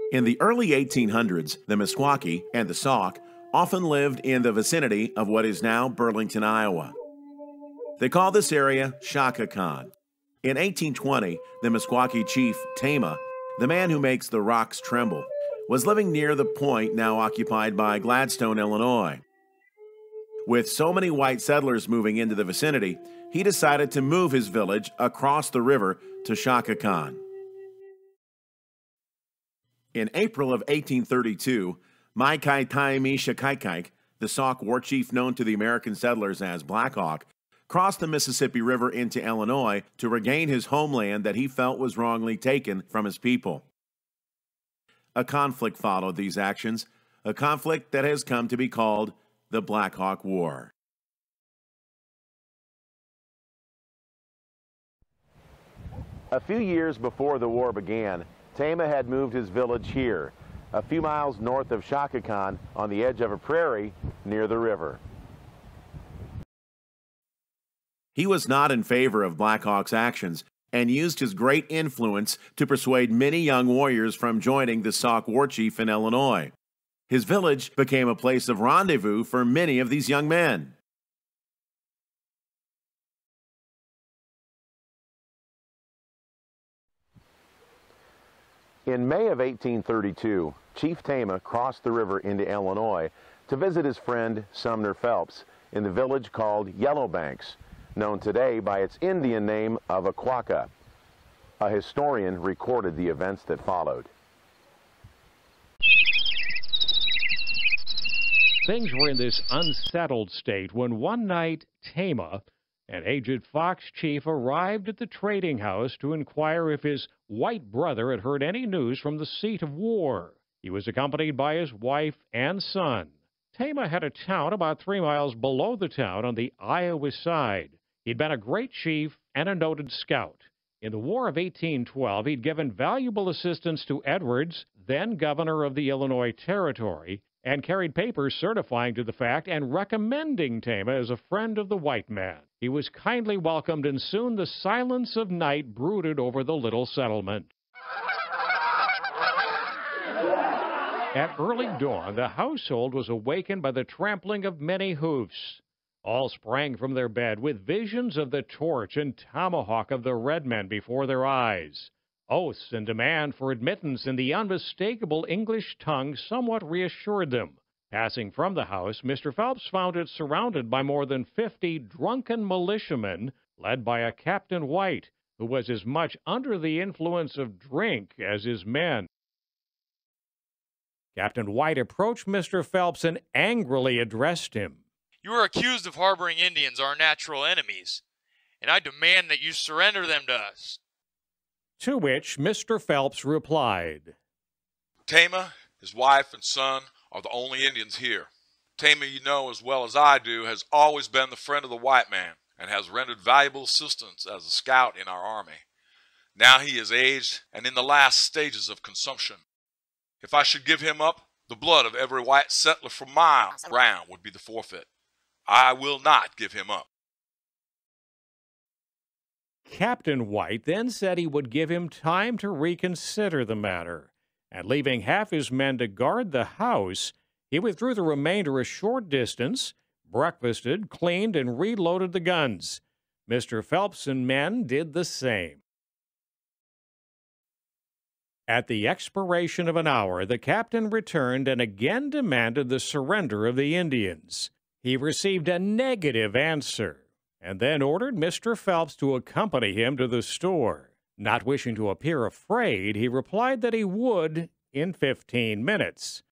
In the early 1800s, the Meskwaki and the Sauk often lived in the vicinity of what is now Burlington, Iowa. They called this area Shaka Khan. In 1820, the Meskwaki chief Tama, the man who makes the rocks tremble, was living near the point now occupied by Gladstone, Illinois. With so many white settlers moving into the vicinity, he decided to move his village across the river to Shaka Khan. In April of 1832, Maikai Taimi Shakaikaik, the Sauk war chief known to the American settlers as Black Hawk, crossed the Mississippi River into Illinois to regain his homeland that he felt was wrongly taken from his people. A conflict followed these actions, a conflict that has come to be called the Black Hawk War. A few years before the war began, Tama had moved his village here, a few miles north of Shaka Khan on the edge of a prairie near the river. He was not in favor of Black Hawk's actions and used his great influence to persuade many young warriors from joining the Sauk war chief in Illinois. His village became a place of rendezvous for many of these young men. In May of 1832, Chief Tama crossed the river into Illinois to visit his friend Sumner Phelps in the village called Yellowbanks, known today by its Indian name of Meskwaki. A historian recorded the events that followed. Things were in this unsettled state when one night Tama, an aged Fox chief, arrived at the trading house to inquire if his white brother had heard any news from the seat of war. He was accompanied by his wife and son. Tama had a town about 3 miles below the town on the Iowa side. He'd been a great chief and a noted scout. In the War of 1812, he'd given valuable assistance to Edwards, then governor of the Illinois Territory, and carried papers certifying to the fact and recommending Tama as a friend of the white man. He was kindly welcomed, and soon the silence of night brooded over the little settlement. At early dawn, the household was awakened by the trampling of many hoofs. All sprang from their bed with visions of the torch and tomahawk of the red men before their eyes. Oaths and demand for admittance in the unmistakable English tongue somewhat reassured them. Passing from the house, Mr. Phelps found it surrounded by more than 50 drunken militiamen, led by a Captain White, who was as much under the influence of drink as his men. Captain White approached Mr. Phelps and angrily addressed him. "You are accused of harboring Indians, our natural enemies, and I demand that you surrender them to us." To which Mr. Phelps replied, "Tama, his wife, and son are the only Indians here. Tama, you know as well as I do, has always been the friend of the white man and has rendered valuable assistance as a scout in our army. Now he is aged and in the last stages of consumption. If I should give him up, the blood of every white settler from my ground would be the forfeit. I will not give him up." Captain White then said he would give him time to reconsider the matter, and leaving half his men to guard the house, he withdrew the remainder a short distance, breakfasted, cleaned, and reloaded the guns. Mr. Phelps and men did the same. At the expiration of an hour, the captain returned and again demanded the surrender of the Indians. He received a negative answer, and then ordered Mr. Phelps to accompany him to the store. Not wishing to appear afraid, he replied that he would in 15 minutes.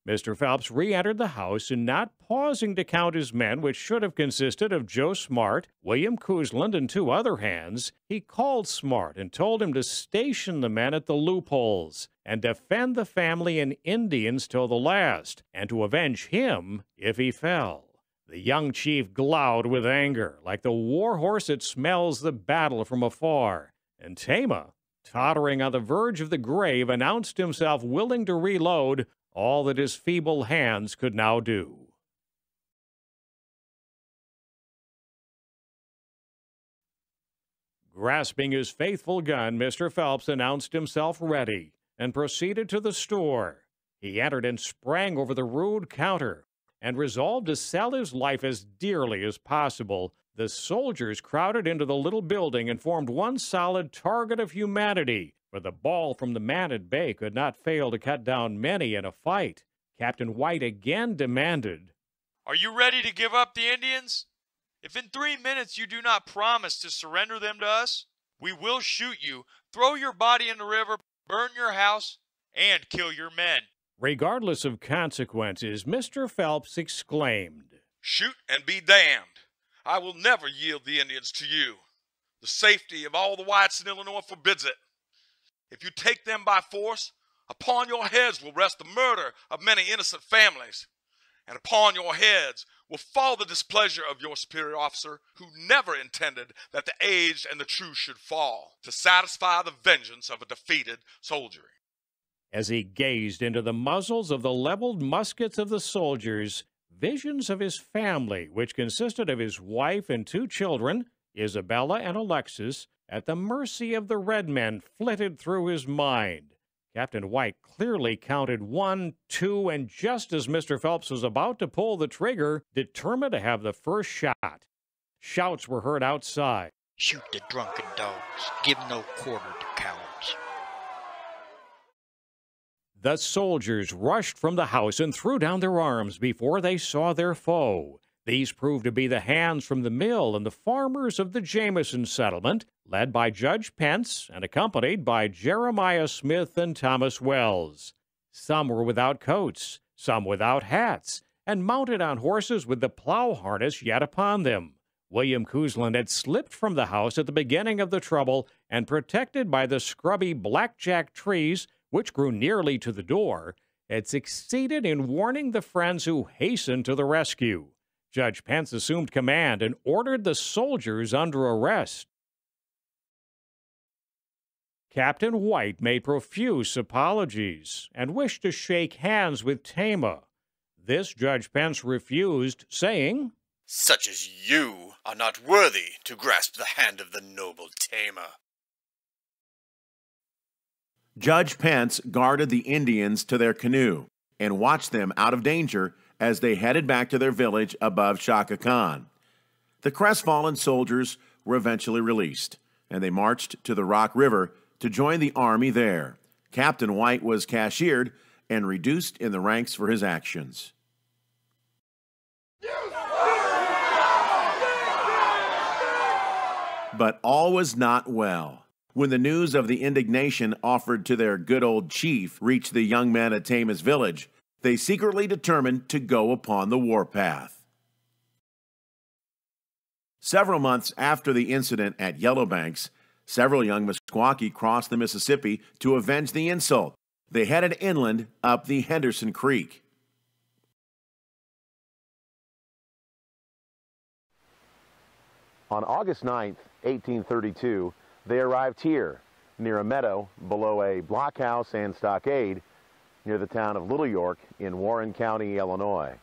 Mr. Phelps re-entered the house, and not pausing to count his men, which should have consisted of Joe Smart, William Cousland, and 2 other hands, he called Smart and told him to station the men at the loopholes and defend the family and Indians till the last, and to avenge him if he fell. The young chief glowered with anger, like the war horse that smells the battle from afar, and Tama tottering on the verge of the grave, announced himself willing to reload all that his feeble hands could now do. Grasping his faithful gun, Mr. Phelps announced himself ready and proceeded to the store. He entered and sprang over the rude counter, and resolved to sell his life as dearly as possible. The soldiers crowded into the little building and formed one solid target of humanity, for the ball from the man at bay could not fail to cut down many in a fight. Captain White again demanded, "Are you ready to give up the Indians? If in 3 minutes you do not promise to surrender them to us, we will shoot you, throw your body in the river, burn your house, and kill your men." Regardless of consequences, Mr. Phelps exclaimed, "Shoot and be damned. I will never yield the Indians to you. The safety of all the whites in Illinois forbids it. If you take them by force, upon your heads will rest the murder of many innocent families, and upon your heads will fall the displeasure of your superior officer, who never intended that the aged and the true should fall, to satisfy the vengeance of a defeated soldiery." As he gazed into the muzzles of the leveled muskets of the soldiers, visions of his family, which consisted of his wife and 2 children, Isabella and Alexis, at the mercy of the red men, flitted through his mind. Captain White clearly counted 1, 2, and just as Mr. Phelps was about to pull the trigger, determined to have the first shot. Shouts were heard outside. "Shoot the drunken dogs. Give no quarter to cowards." The soldiers rushed from the house and threw down their arms before they saw their foe. These proved to be the hands from the mill and the farmers of the Jameson settlement, led by Judge Pence and accompanied by Jeremiah Smith and Thomas Wells. Some were without coats, some without hats, and mounted on horses with the plow harness yet upon them. William Cousland had slipped from the house at the beginning of the trouble, and protected by the scrubby blackjack trees which grew nearly to the door, had succeeded in warning the friends who hastened to the rescue. Judge Pence assumed command and ordered the soldiers under arrest. Captain White made profuse apologies and wished to shake hands with Tama. This Judge Pence refused, saying, "Such as you are not worthy to grasp the hand of the noble Tama." Judge Pence guarded the Indians to their canoe and watched them out of danger as they headed back to their village above Shaka Khan. The crestfallen soldiers were eventually released, and they marched to the Rock River to join the army there. Captain White was cashiered and reduced in the ranks for his actions. But all was not well. When the news of the indignation offered to their good old chief reached the young men at Tama's village, they secretly determined to go upon the warpath. Several months after the incident at Yellowbanks, several young Meskwaki crossed the Mississippi to avenge the insult. They headed inland up the Henderson Creek. On August 9th, 1832, they arrived here, near a meadow below a blockhouse and stockade near the town of Little York in Warren County, Illinois.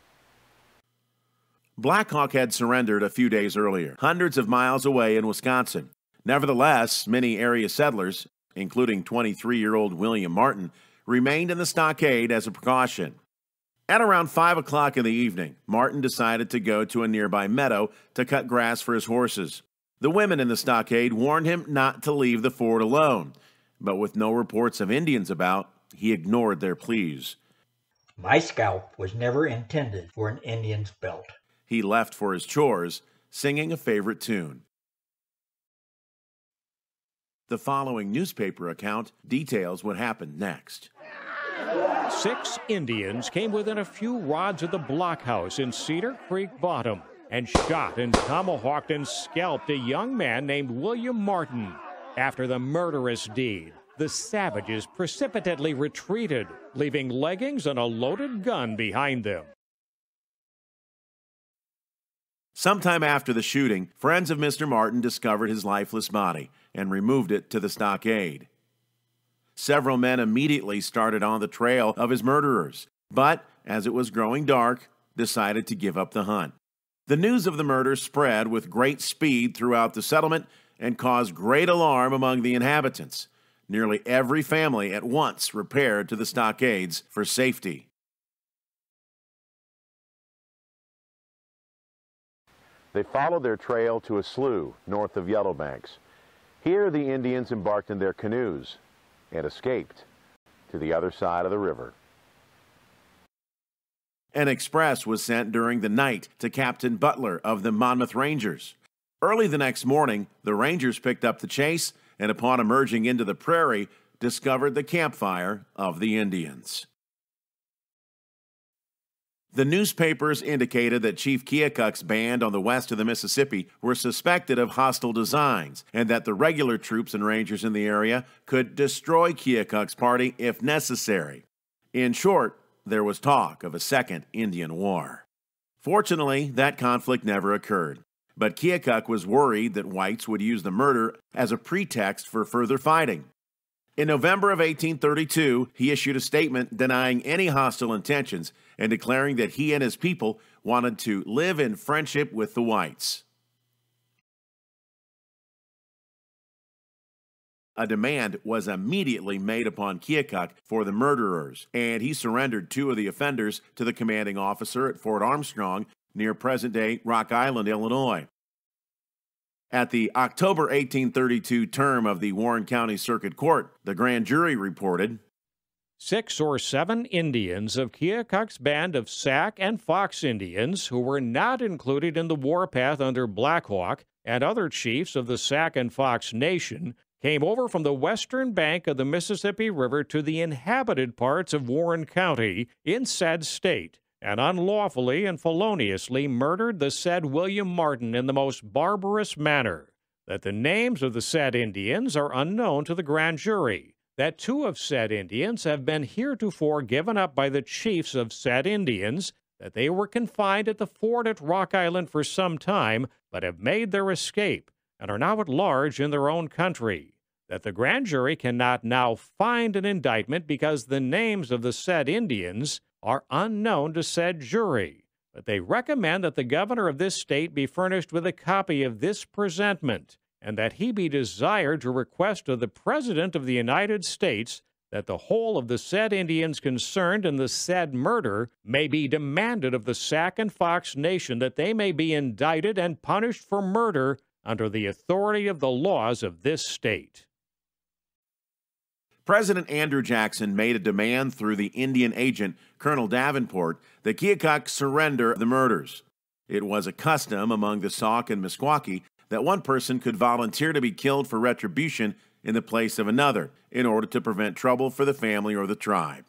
Black Hawk had surrendered a few days earlier, hundreds of miles away in Wisconsin. Nevertheless, many area settlers, including 23-year-old William Martin, remained in the stockade as a precaution. At around 5 o'clock in the evening, Martin decided to go to a nearby meadow to cut grass for his horses. The women in the stockade warned him not to leave the fort alone, but with no reports of Indians about, he ignored their pleas. "My scalp was never intended for an Indian's belt." He left for his chores, singing a favorite tune. The following newspaper account details what happened next. 6 Indians came within a few rods of the blockhouse in Cedar Creek Bottom and shot and tomahawked and scalped a young man named William Martin. After the murderous deed, the savages precipitately retreated, leaving leggings and a loaded gun behind them. Sometime after the shooting, friends of Mr. Martin discovered his lifeless body and removed it to the stockade. several men immediately started on the trail of his murderers, but as it was growing dark, decided to give up the hunt. The news of the murder spread with great speed throughout the settlement and caused great alarm among the inhabitants. Nearly every family at once repaired to the stockades for safety. They followed their trail to a slough north of Yellowbanks. Here the Indians embarked in their canoes and escaped to the other side of the river. An express was sent during the night to Captain Butler of the Monmouth Rangers. Early the next morning, the Rangers picked up the chase and upon emerging into the prairie, discovered the campfire of the Indians. The newspapers indicated that Chief Keokuk's band on the west of the Mississippi were suspected of hostile designs and that the regular troops and rangers in the area could destroy Keokuk's party if necessary. In short, there was talk of a second Indian War. Fortunately, that conflict never occurred, but Keokuk was worried that whites would use the murder as a pretext for further fighting. In November of 1832, he issued a statement denying any hostile intentions and declaring that he and his people wanted to live in friendship with the whites. A demand was immediately made upon Keokuk for the murderers, and he surrendered 2 of the offenders to the commanding officer at Fort Armstrong near present-day Rock Island, Illinois. At the October 1832 term of the Warren County Circuit Court, the grand jury reported, 6 or 7 Indians of Keokuk's band of Sac and Fox Indians, who were not included in the warpath under Black Hawk, and other chiefs of the Sac and Fox Nation, came over from the western bank of the Mississippi River to the inhabited parts of Warren County in said state, and unlawfully and feloniously murdered the said William Martin in the most barbarous manner. That the names of the said Indians are unknown to the grand jury. That 2 of said Indians have been heretofore given up by the chiefs of said Indians. That they were confined at the fort at Rock Island for some time, but have made their escape, and are now at large in their own country. That the grand jury cannot now find an indictment because the names of the said Indians are unknown to said jury, but they recommend that the governor of this state be furnished with a copy of this presentment, and that he be desired to request of the President of the United States that the whole of the said Indians concerned in the said murder may be demanded of the Sac and Fox Nation, that they may be indicted and punished for murder under the authority of the laws of this state. President Andrew Jackson made a demand through the Indian agent, Colonel Davenport, that Keokuk surrender the murders. It was a custom among the Sauk and Meskwaki that one person could volunteer to be killed for retribution in the place of another, in order to prevent trouble for the family or the tribe.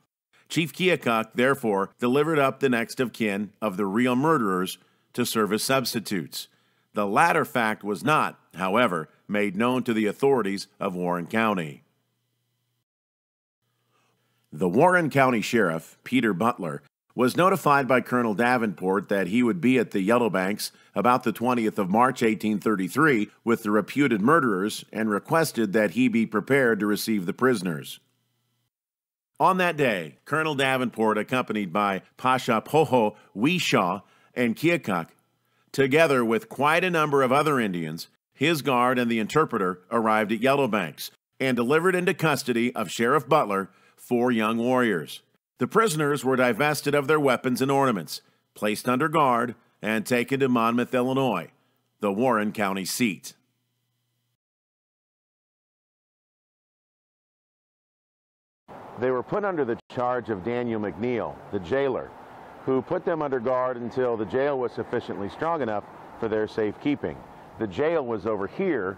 Chief Keokuk, therefore, delivered up the next of kin of the real murderers to serve as substitutes. The latter fact was not, however, made known to the authorities of Warren County. The Warren County Sheriff, Peter Butler, was notified by Colonel Davenport that he would be at the Yellowbanks about the 20th of March, 1833, with the reputed murderers, and requested that he be prepared to receive the prisoners. On that day, Colonel Davenport, accompanied by Pasha Poho Weeshaw and Keokuk, together with quite a number of other Indians, his guard and the interpreter arrived at Yellowbanks and delivered into custody of Sheriff Butler 4 young warriors. The prisoners were divested of their weapons and ornaments, placed under guard, and taken to Monmouth, Illinois, the Warren County seat. They were put under the charge of Daniel McNeil, the jailer, who put them under guard until the jail was sufficiently strong enough for their safekeeping. The jail was over here,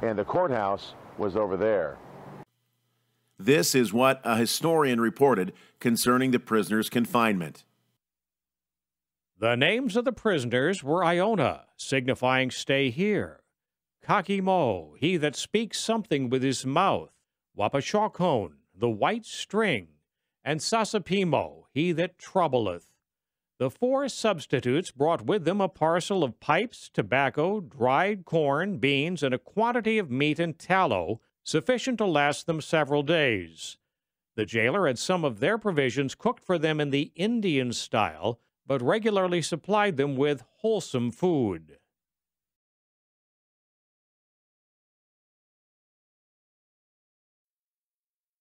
and the courthouse was over there. This is what a historian reported concerning the prisoners' confinement. The names of the prisoners were Iona, signifying stay here; Kakimo, he that speaks something with his mouth; Wapashokon, the white string; and Sasapimo, he that troubleth. The 4 substitutes brought with them a parcel of pipes, tobacco, dried corn, beans, and a quantity of meat and tallow, sufficient to last them several days. The jailer had some of their provisions cooked for them in the Indian style, but regularly supplied them with wholesome food.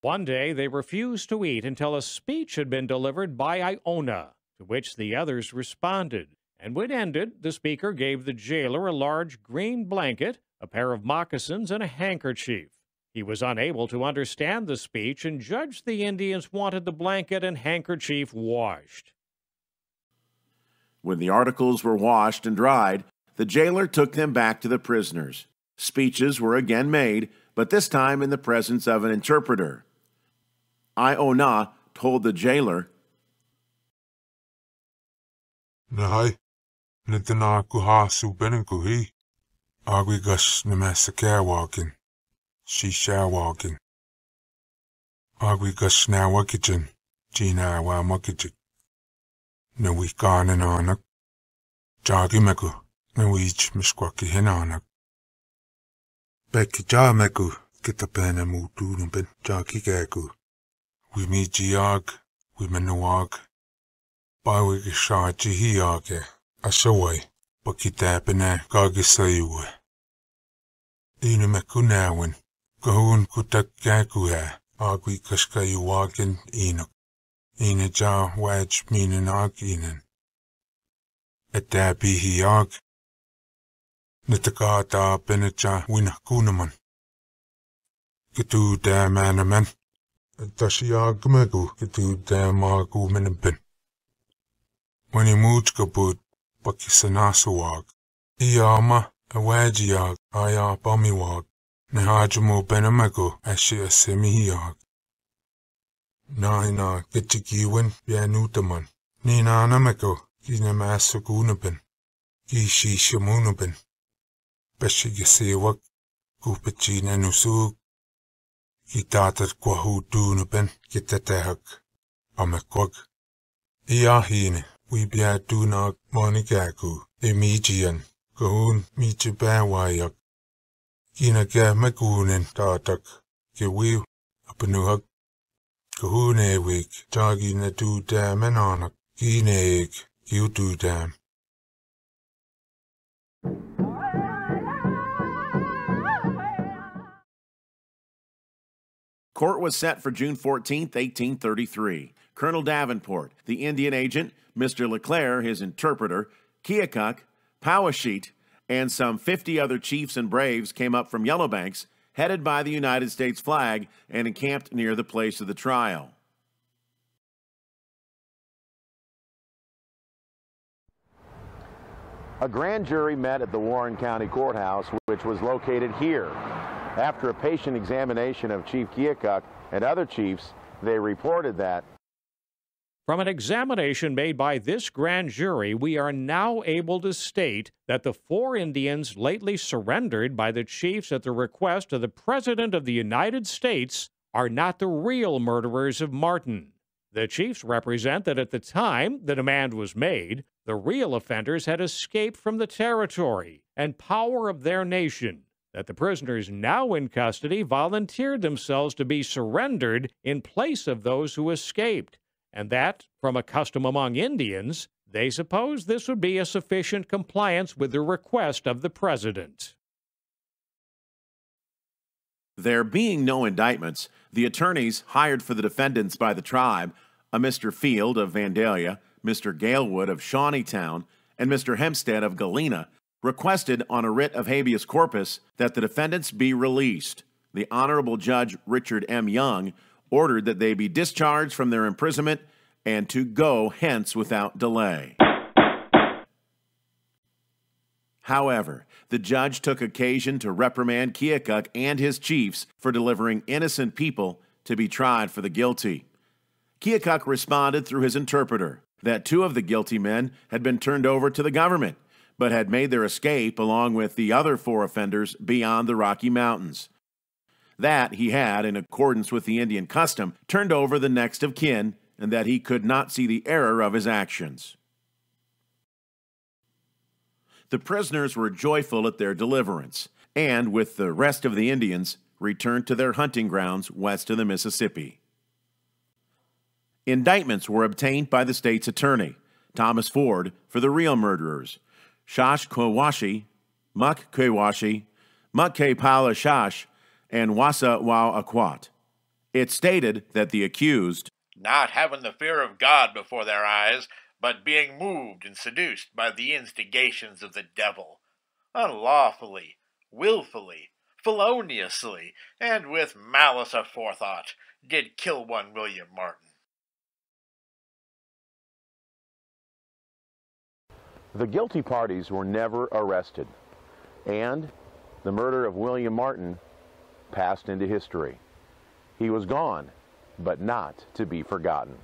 One day they refused to eat until a speech had been delivered by Iona, to which the others responded. And when ended, the speaker gave the jailer a large green blanket, a pair of moccasins, and a handkerchief. He was unable to understand the speech and judged the Indians wanted the blanket and handkerchief washed. When the articles were washed and dried, the jailer took them back to the prisoners. Speeches were again made, but this time in the presence of an interpreter. Iona told the jailer, Nahai, Nitanaku Hasu Benenkuhi, Agwigas Namasakawalkin, Shishawalkin, Agwigas Nawakichin, Gina Wamakichin, Nawikanan, Jagimeku, Nawich Meskwaki Henanak. Becky Jameku, Kitapena Mutunubin, Jakigaku. We meet Jiag, we menuag. Bawi Gishaji Hiage, Ashaway, Bakitapene, Gagisayue. Dinamekunawan, Gahun Kutakakua, Agui Kashkayuagin Enok. Inaja Waj Minanag Inen. Etabi Hiag. Nitakata Benaja Winakunaman. Kitu da manaman. Tashiagmegu, Kitu da Magu Minabin. When he moved kabut, Bakisanasuag. Iyama, a wajiag, Aya Bamiwag. Nehajamu Benamago, Ashi Asemihiag. Naina, Gitchigiwin, Bianutaman. Nina Namako, Ginamasagunabin. Gishi Shamunabin. Beshigasewak, Gupachina Nusug. Gitatat Kwahudunabin, Gitatahak. Amakwag. Iahine. We be at do not monigaku, Emigian, Goon, Michibawayak, Gina Gamagunin, Tartak, Gewi, Apanuhak, Goone week, Jagi na do dam and onak, Gine egg, you do dam. Court was set for June 14, 1833. Colonel Davenport, the Indian agent, Mr. Leclerc, his interpreter, Keokuk, Powashit, and some 50 other chiefs and braves came up from Yellowbanks, headed by the United States flag, and encamped near the place of the trial. A grand jury met at the Warren County Courthouse, which was located here. After a patient examination of Chief Keokuk and other chiefs, they reported that from an examination made by this grand jury, we are now able to state that the 4 Indians lately surrendered by the chiefs at the request of the President of the United States are not the real murderers of Martin. The chiefs represent that at the time the demand was made, the real offenders had escaped from the territory and power of their nation, that the prisoners now in custody volunteered themselves to be surrendered in place of those who escaped, and that, from a custom among Indians, they supposed this would be a sufficient compliance with the request of the President. There being no indictments, the attorneys hired for the defendants by the tribe, a Mr. Field of Vandalia, Mr. Galewood of Shawneetown, and Mr. Hempstead of Galena, requested on a writ of habeas corpus that the defendants be released. The Honorable Judge Richard M. Young ordered that they be discharged from their imprisonment and to go hence without delay. However, the judge took occasion to reprimand Keokuk and his chiefs for delivering innocent people to be tried for the guilty. Keokuk responded through his interpreter that 2 of the guilty men had been turned over to the government, but had made their escape along with the other 4 offenders beyond the Rocky Mountains. That he had, in accordance with the Indian custom, turned over the next of kin, and that he could not see the error of his actions. The prisoners were joyful at their deliverance, and, with the rest of the Indians, returned to their hunting grounds west of the Mississippi. Indictments were obtained by the state's attorney, Thomas Ford, for the real murderers, Shash Kwawashi, Muk Kwawashi, Mukke Pala Shash, and Wasa Wa Akwat. It stated that the accused, not having the fear of God before their eyes, but being moved and seduced by the instigations of the devil, unlawfully, willfully, feloniously, and with malice aforethought, did kill one William Martin. The guilty parties were never arrested, and the murder of William Martin passed into history. He was gone, but not to be forgotten.